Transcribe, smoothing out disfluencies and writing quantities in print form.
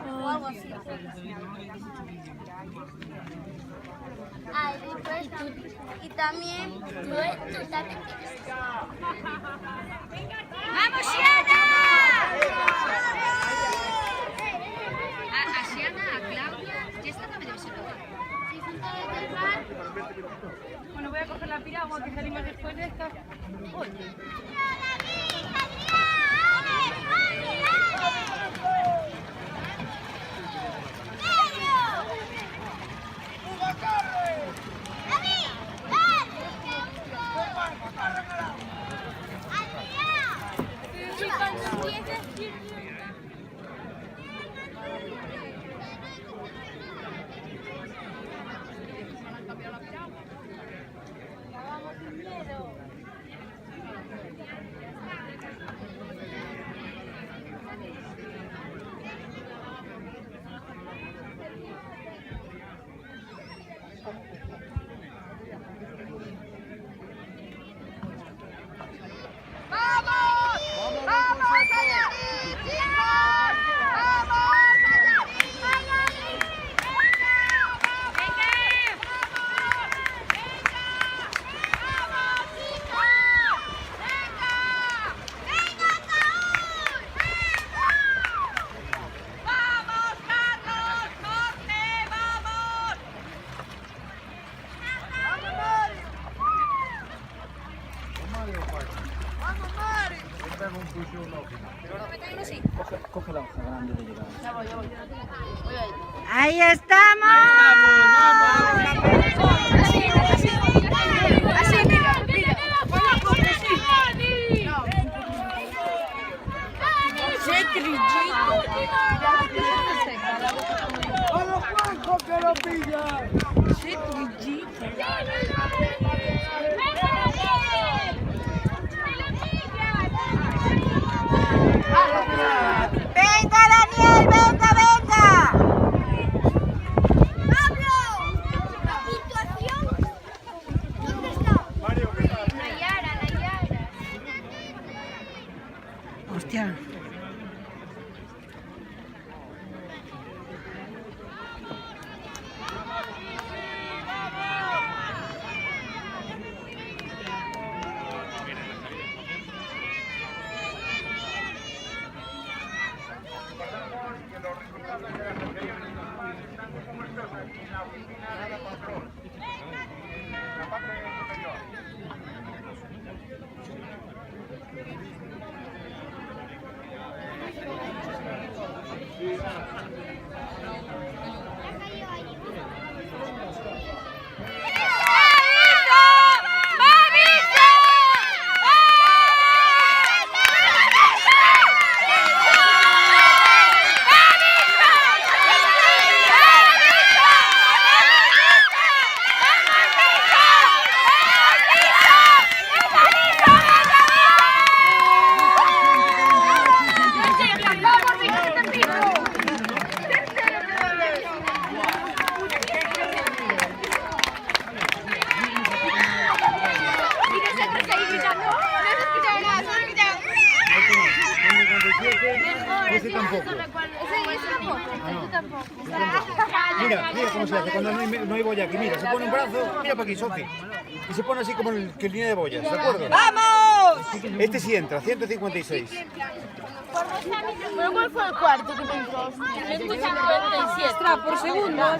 O algo así. Y también tú también tienes. ¡Vamos, Siana! A Siana, a Claudia, y esta también debe ser otra. Bueno, voy a coger la piragua que salimos después de esta. Coge la hoja grande de llegar. ¡Ahí estamos! Así, mira, mira. ¡Vamos, Juanjo, que lo pilla! ¡Venga, Daniel! ¡Venga, venga! ¡Pablo! ¿La puntuación? ¿Dónde está? Nayara. Hostia. Ese tampoco. Mira, mira cómo se hace cuando no hay boya aquí. Mira, se pone un brazo, mira para aquí, Sofi. Y se pone así como en el línea de boyas, ¿de acuerdo? ¡Vamos! Este sí entra, 156. ¿Pero cuál fue el cuarto que entró? 157. Extra por segundo.